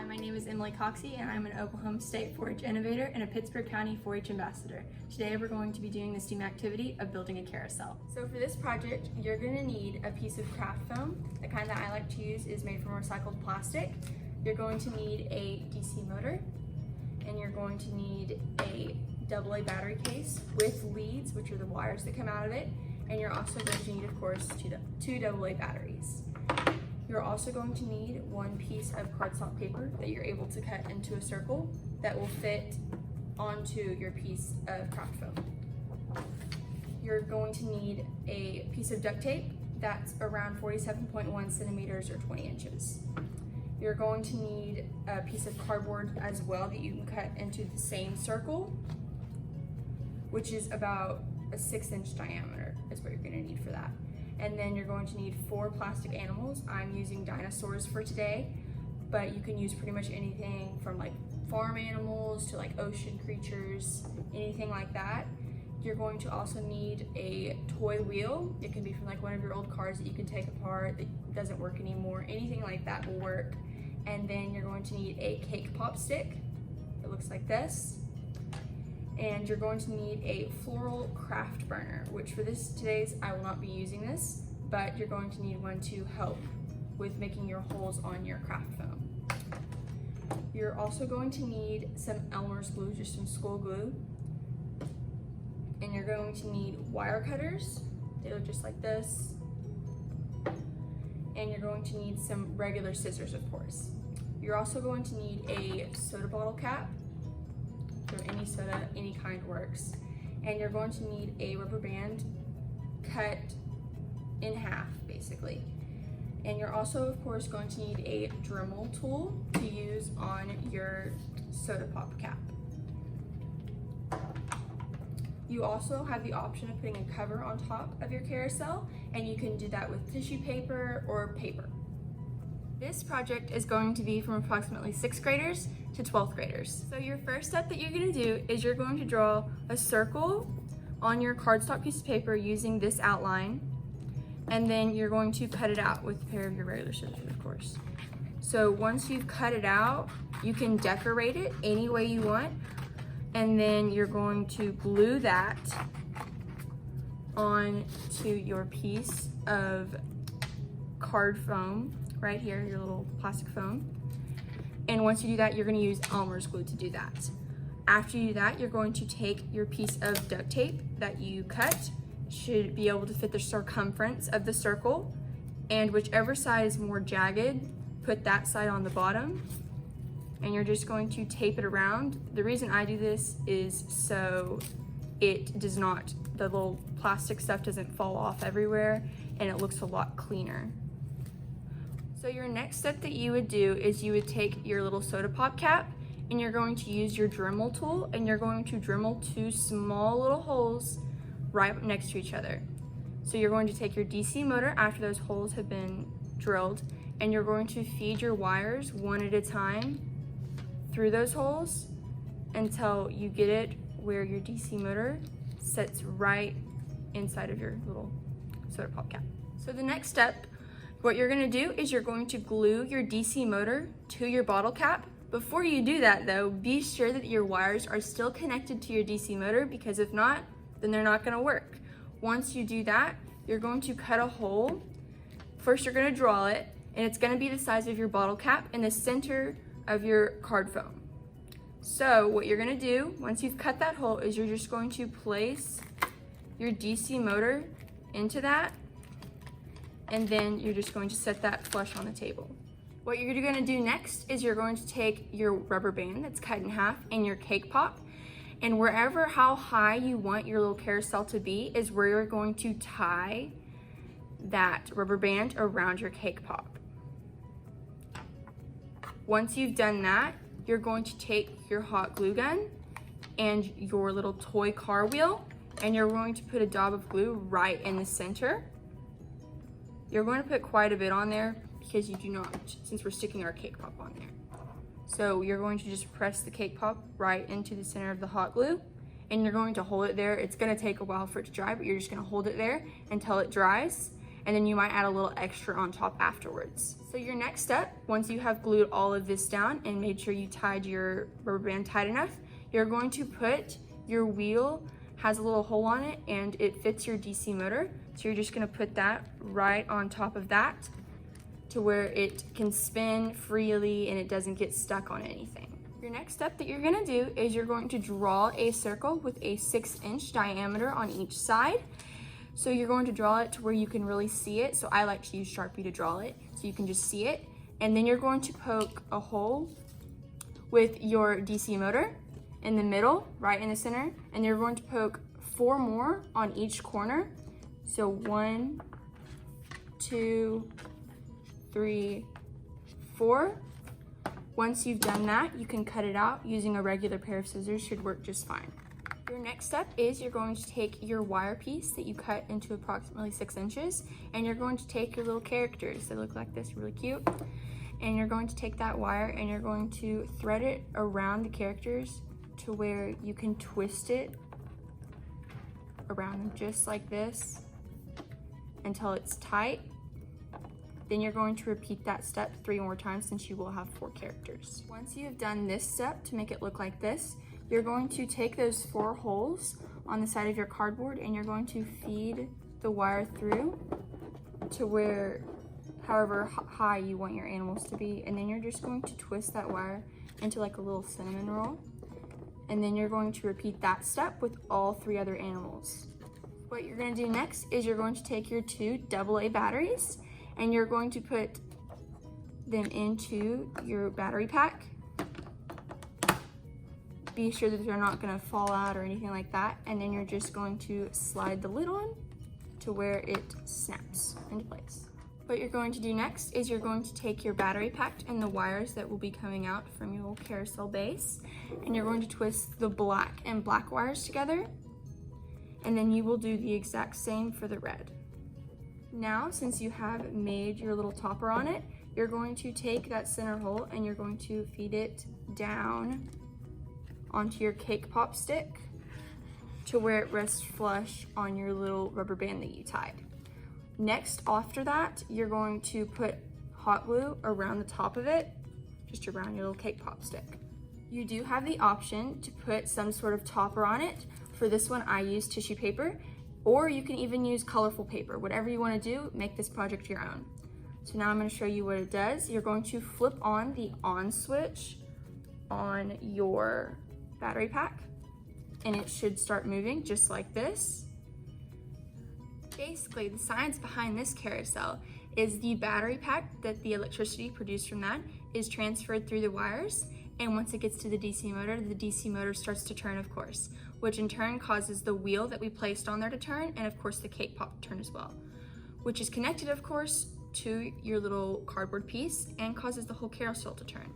my name is Emily Coxey and I'm an Oklahoma State 4-H innovator and a Pittsburgh County 4-H ambassador. Today we're going to be doing the STEAM activity of building a carousel. So for this project, you're going to need a piece of craft foam. The kind that I like to use is made from recycled plastic. You're going to need a DC motor, and you're going to need a AA battery case with leads, which are the wires that come out of it, and you're also going to need, of course, two AA batteries. You're also going to need one piece of cardstock paper that you're able to cut into a circle that will fit onto your piece of craft foam. You're going to need a piece of duct tape that's around 47.1 centimeters or 20 inches. You're going to need a piece of cardboard as well that you can cut into the same circle, which is about a 6-inch diameter is what you're going to need for that. And then you're going to need 4 plastic animals. I'm using dinosaurs for today, but you can use pretty much anything from like farm animals to like ocean creatures, anything like that. You're going to also need a toy wheel. It can be from like one of your old cars that you can take apart that doesn't work anymore. Anything like that will work. And then you're going to need a cake pop stick. It looks like this. And you're going to need a floral craft burner, which for today's I will not be using this, but you're going to need one to help with making your holes on your craft foam. You're also going to need some Elmer's glue, just some school glue. And you're going to need wire cutters. They look just like this. And you're going to need some regular scissors, of course. You're also going to need a soda bottle cap. So any soda, any kind works. And you're going to need a rubber band cut in half, basically. And you're also, of course, going to need a Dremel tool to use on your soda pop cap. You also have the option of putting a cover on top of your carousel, and you can do that with tissue paper or paper. This project is going to be from approximately 6th graders to 12th graders. So your first step that you're going to do is you're going to draw a circle on your cardstock piece of paper using this outline, and then you're going to cut it out with a pair of your regular scissors, of course. So once you've cut it out, you can decorate it any way you want, and then you're going to glue that onto your piece of card foam right here, your little plastic foam. And once you do that, you're going to use Elmer's glue to do that. After you do that, you're going to take your piece of duct tape that you cut, should be able to fit the circumference of the circle, and whichever side is more jagged, put that side on the bottom, and you're just going to tape it around. The reason I do this is so it does not, the little plastic stuff doesn't fall off everywhere, and it looks a lot cleaner. So your next step that you would do is you would take your little soda pop cap, and you're going to use your Dremel tool, and you're going to Dremel 2 small little holes right next to each other. So you're going to take your DC motor after those holes have been drilled, and you're going to feed your wires one at a time through those holes until you get it where your DC motor sits right inside of your little soda pop cap. So the next step, what you're going to do is you're going to glue your DC motor to your bottle cap. Before you do that though, be sure that your wires are still connected to your DC motor, because if not, then they're not going to work. Once you do that, you're going to cut a hole. First you're going to draw it, and it's going to be the size of your bottle cap in the center of your card foam. So what you're going to do once you've cut that hole is you're just going to place your DC motor into that, and then you're just going to set that flush on the table. What you're going to do next is you're going to take your rubber band that's cut in half and your cake pop, and wherever how high you want your little carousel to be is where you're going to tie that rubber band around your cake pop. Once you've done that, you're going to take your hot glue gun and your little toy car wheel, and you're going to put a dab of glue right in the center. You're going to put quite a bit on there because you do not, since we're sticking our cake pop on there. So you're going to just press the cake pop right into the center of the hot glue, and you're going to hold it there. It's going to take a while for it to dry, but you're just going to hold it there until it dries. and then you might add a little extra on top afterwards. So your next step, once you have glued all of this down and made sure you tied your rubber band tight enough, you're going to put your wheel, has a little hole on it and it fits your DC motor. So you're just gonna put that right on top of that to where it can spin freely and it doesn't get stuck on anything. Your next step that you're gonna do is you're going to draw a circle with a 6-inch diameter on each side. So you're going to draw it to where you can really see it. So I like to use Sharpie to draw it so you can just see it. And then you're going to poke a hole with your DC motor in the middle, right in the center. And you're going to poke 4 more on each corner. So 1, 2, 3, 4. Once you've done that, you can cut it out using a regular pair of scissors, should work just fine. Your next step is you're going to take your wire piece that you cut into approximately 6 inches, and you're going to take your little characters that look like this, really cute, and you're going to take that wire and you're going to thread it around the characters to where you can twist it around them just like this until it's tight. Then you're going to repeat that step 3 more times since you will have 4 characters. Once you have done this step to make it look like this, you're going to take those 4 holes on the side of your cardboard and you're going to feed the wire through to where, however high you want your animals to be. And then you're just going to twist that wire into like a little cinnamon roll. And then you're going to repeat that step with all 3 other animals. What you're gonna do next is you're going to take your 2 AA batteries and you're going to put them into your battery pack. Be sure that they're not gonna fall out or anything like that. And then you're just going to slide the lid on to where it snaps into place. What you're going to do next is you're going to take your battery pack and the wires that will be coming out from your little carousel base, and you're going to twist the black and black wires together. And then you will do the exact same for the red. Now, since you have made your little topper on it, you're going to take that center hole and you're going to feed it down onto your cake pop stick to where it rests flush on your little rubber band that you tied. Next, after that, you're going to put hot glue around the top of it, just around your little cake pop stick. You do have the option to put some sort of topper on it. For this one, I use tissue paper, or you can even use colorful paper. Whatever you want to do, make this project your own. So now I'm going to show you what it does. You're going to flip on the on switch on your battery pack, and it should start moving just like this. Basically, the science behind this carousel is the battery pack that the electricity produced from that is transferred through the wires, and once it gets to the DC motor starts to turn, of course, which in turn causes the wheel that we placed on there to turn, and of course the cake pop to turn as well, which is connected, of course, to your little cardboard piece and causes the whole carousel to turn.